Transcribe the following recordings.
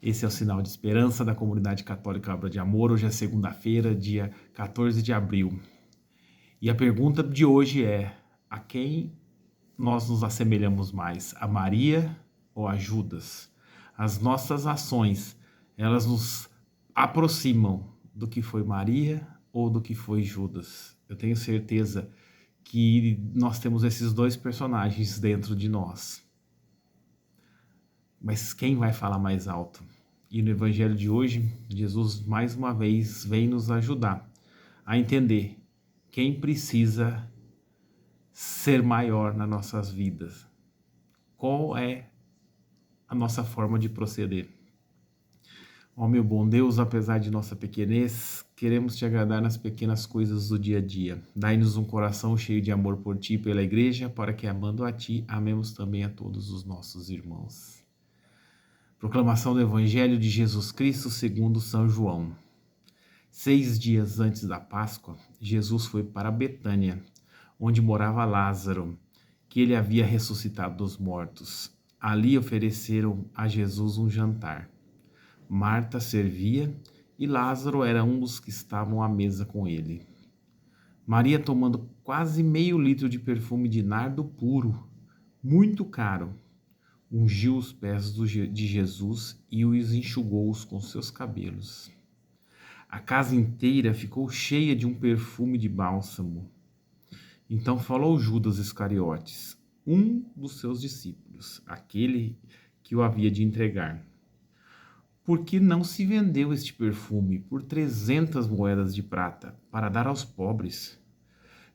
Esse é o Sinal de Esperança da Comunidade Católica Obra de Amor. Hoje é segunda-feira, dia 14 de abril. E a pergunta de hoje é: a quem nós nos assemelhamos mais, a Maria ou a Judas? As nossas ações, elas nos aproximam do que foi Maria ou do que foi Judas? Eu tenho certeza que nós temos esses dois personagens dentro de nós. Mas quem vai falar mais alto? E no Evangelho de hoje, Jesus mais uma vez vem nos ajudar a entender quem precisa ser maior nas nossas vidas. Qual é a nossa forma de proceder? Ó meu bom Deus, apesar de nossa pequenez, queremos te agradar nas pequenas coisas do dia a dia. Dai-nos um coração cheio de amor por ti e pela igreja, para que, amando a ti, amemos também a todos os nossos irmãos. Proclamação do Evangelho de Jesus Cristo segundo São João. 6 dias antes da Páscoa, Jesus foi para Betânia, onde morava Lázaro, que ele havia ressuscitado dos mortos. Ali ofereceram a Jesus um jantar. Marta servia e Lázaro era um dos que estavam à mesa com ele. Maria, tomando quase meio litro de perfume de nardo puro, muito caro, ungiu os pés de Jesus e os enxugou-os com seus cabelos. A casa inteira ficou cheia de um perfume de bálsamo. Então falou Judas Iscariotes, um dos seus discípulos, aquele que o havia de entregar. Por que não se vendeu este perfume por 300 moedas de prata para dar aos pobres?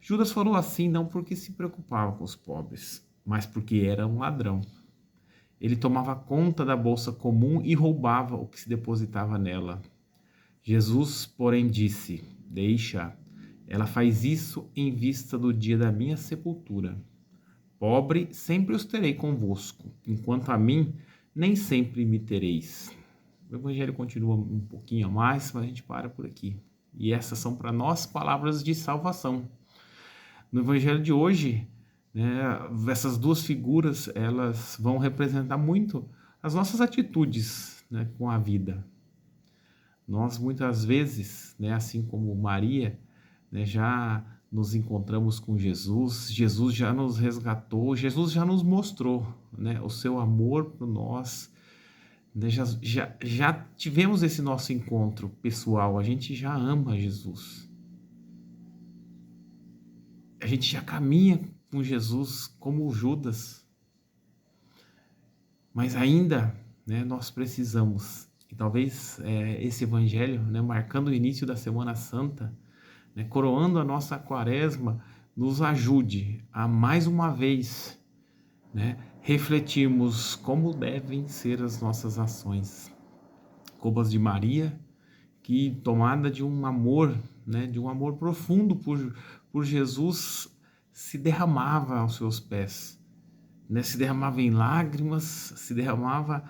Judas falou assim não porque se preocupava com os pobres, mas porque era um ladrão. Ele tomava conta da bolsa comum e roubava o que se depositava nela. Jesus, porém, disse: Deixa, ela faz isso em vista do dia da minha sepultura. Pobre sempre os terei convosco, enquanto a mim nem sempre me tereis. O Evangelho continua um pouquinho a mais, mas a gente para por aqui. E essas são para nós palavras de salvação. No Evangelho de hoje, essas duas figuras, elas vão representar muito as nossas atitudes, com a vida. Nós muitas vezes, assim como Maria, já nos encontramos com Jesus, Jesus já nos resgatou, Jesus já nos mostrou, o seu amor por nós, já tivemos esse nosso encontro pessoal, a gente já ama Jesus. A gente já caminha com Jesus como Judas, mas ainda nós precisamos, e talvez esse evangelho, marcando o início da Semana Santa, coroando a nossa quaresma, nos ajude a mais uma vez refletirmos como devem ser as nossas ações, como as de Maria, que tomada de um amor profundo por Jesus, se derramava aos seus pés, se derramava em lágrimas, se derramava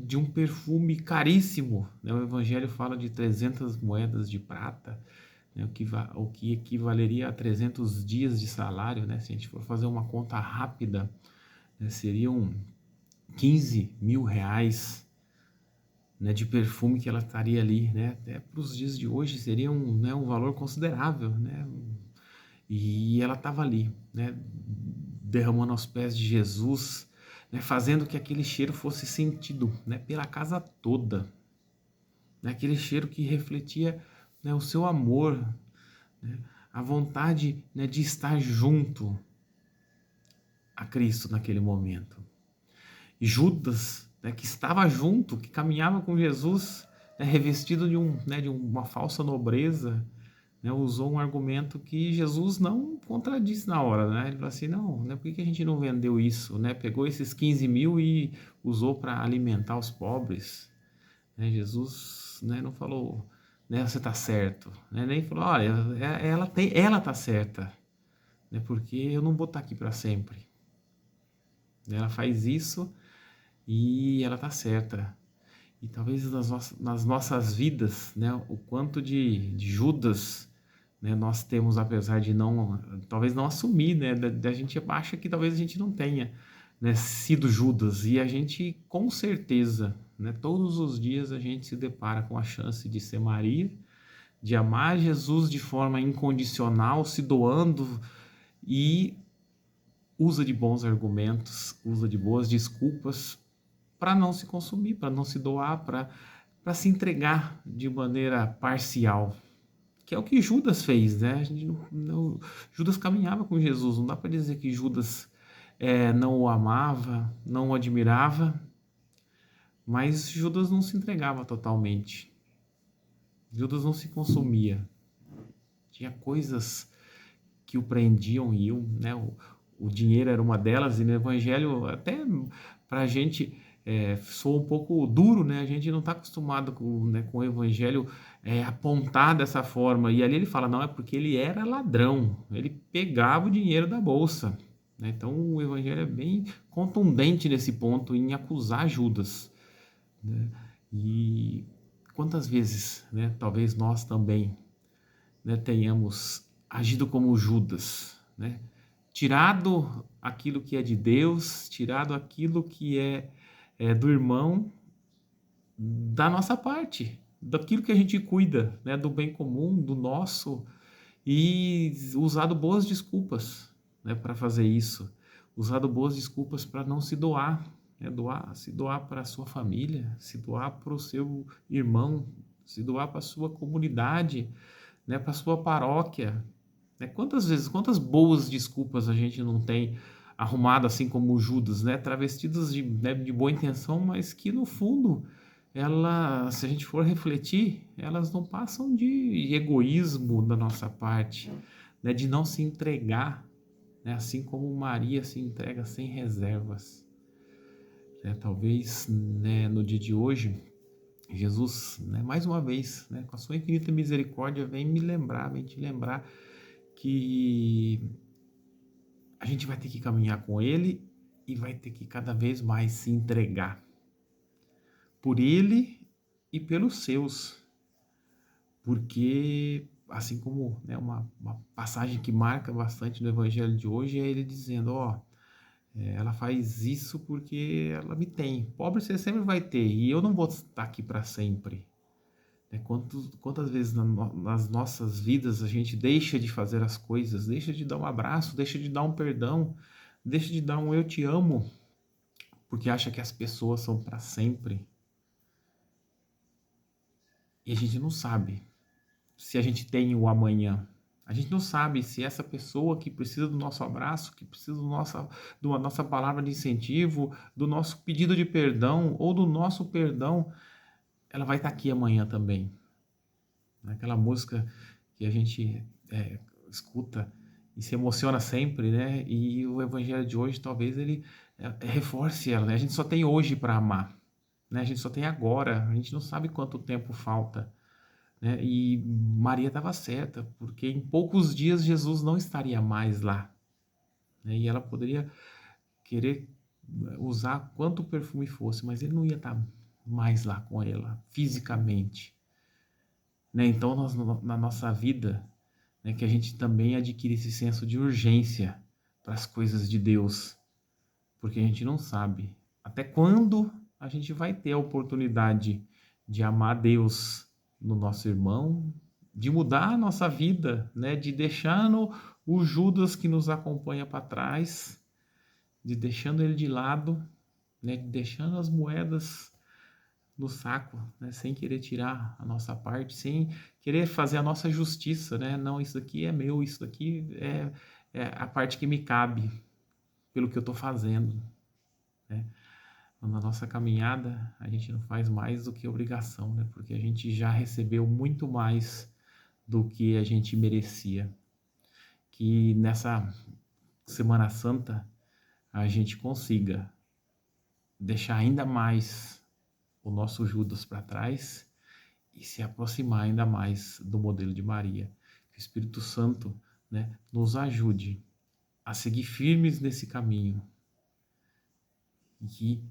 de um perfume caríssimo. O Evangelho fala de 300 moedas de prata, o que equivaleria a 300 dias de salário, se a gente for fazer uma conta rápida, seriam 15 mil reais de perfume que ela estaria ali, até para os dias de hoje seria um valor considerável, e ela estava ali, derramando aos pés de Jesus, fazendo que aquele cheiro fosse sentido, pela casa toda, aquele cheiro que refletia, o seu amor, a vontade, de estar junto a Cristo naquele momento. E Judas, que estava junto, que caminhava com Jesus, revestido de uma falsa nobreza, usou um argumento que Jesus não contradisse na hora, Ele falou assim, não, por que a gente não vendeu isso, Pegou esses 15 mil e usou para alimentar os pobres, Jesus, não falou, você está certo, nem falou, olha, ela está certa, porque eu não vou estar aqui para sempre. Ela faz isso e ela está certa. E talvez nas nossas vidas, o quanto de Judas, nós temos, apesar de talvez não assumir, a gente acha que talvez a gente não tenha, né, sido Judas. E a gente, com certeza, né, todos os dias a gente se depara com a chance de ser Maria, de amar Jesus de forma incondicional, se doando, e usa de bons argumentos, usa de boas desculpas para não se consumir, para não se doar, para se entregar de maneira parcial, que é o que Judas fez, né? A gente Judas caminhava com Jesus, não dá para dizer que Judas não o amava, não o admirava, mas Judas não se entregava totalmente. Judas não se consumia. Tinha coisas que o prendiam e iam, né? O dinheiro era uma delas, e no Evangelho, até para a gente, soa um pouco duro, né? A gente não está acostumado com o Evangelho apontar dessa forma. E ali ele fala, não, é porque ele era ladrão, ele pegava o dinheiro da bolsa. Né? Então o Evangelho é bem contundente nesse ponto, em acusar Judas. Né? E quantas vezes, né, talvez nós também, né, tenhamos agido como Judas, né? Tirado aquilo que é de Deus, tirado aquilo que é do irmão, da nossa parte, daquilo que a gente cuida, né, do bem comum, do nosso, e usado boas desculpas, né, para fazer isso, usado boas desculpas para não se doar, né, se doar para a sua família, se doar para o seu irmão, se doar para a sua comunidade, né, para a sua paróquia. Né? Quantas vezes, quantas boas desculpas a gente não tem arrumado assim como Judas, né, travestidas né, de boa intenção, mas que no fundo, se a gente for refletir, elas não passam de egoísmo da nossa parte, né, de não se entregar, né, assim como Maria se entrega sem reservas. Né? Talvez, né, no dia de hoje, Jesus, né, mais uma vez, né, com a sua infinita misericórdia, vem te lembrar que a gente vai ter que caminhar com Ele e vai ter que cada vez mais se entregar por Ele e pelos seus, porque assim como, né, uma passagem que marca bastante no Evangelho de hoje é Ele dizendo, ela faz isso porque ela me tem. Pobre você sempre vai ter e eu não vou estar aqui para sempre. Quantas vezes nas nossas vidas a gente deixa de fazer as coisas, deixa de dar um abraço, deixa de dar um perdão, deixa de dar um eu te amo, porque acha que as pessoas são para sempre. E a gente não sabe se a gente tem o amanhã. A gente não sabe se essa pessoa que precisa do nosso abraço, que precisa de uma nossa palavra de incentivo, do nosso pedido de perdão ou do nosso perdão, ela vai estar aqui amanhã também. Aquela música que a gente escuta e se emociona sempre, né? E o Evangelho de hoje talvez ele reforce ela, né? A gente só tem hoje para amar, né? A gente só tem agora, a gente não sabe quanto tempo falta, né? E Maria estava certa, porque em poucos dias Jesus não estaria mais lá, né? E ela poderia querer usar quanto perfume fosse, mas ele não ia estar mais lá com ela, fisicamente. Né? Então, na nossa vida, né, que a gente também adquire esse senso de urgência para as coisas de Deus, porque a gente não sabe até quando a gente vai ter a oportunidade de amar Deus no nosso irmão, de mudar a nossa vida, né, de deixando o Judas que nos acompanha para trás, de deixando ele de lado, né, de deixando as moedas no saco, né? Sem querer tirar a nossa parte, sem querer fazer a nossa justiça, né? Não, isso aqui é meu, isso aqui é a parte que me cabe pelo que eu estou fazendo, né? Na nossa caminhada, a gente não faz mais do que obrigação, né? Porque a gente já recebeu muito mais do que a gente merecia. Que nessa Semana Santa a gente consiga deixar ainda mais o nosso Judas para trás e se aproximar ainda mais do modelo de Maria. Que o Espírito Santo, né, nos ajude a seguir firmes nesse caminho e que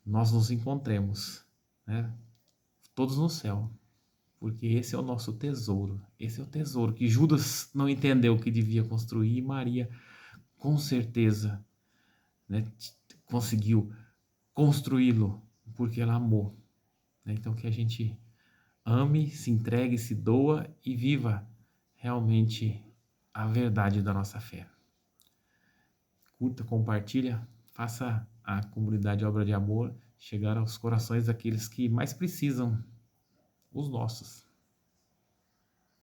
nós nos encontremos, né, todos no céu, porque esse é o nosso tesouro. Esse é o tesouro que Judas não entendeu que devia construir e Maria, com certeza, né, conseguiu construí-lo porque ela amou. Então que a gente ame, se entregue, se doa e viva realmente a verdade da nossa fé. Curta, compartilha, faça a comunidade Obra de Amor chegar aos corações daqueles que mais precisam, os nossos.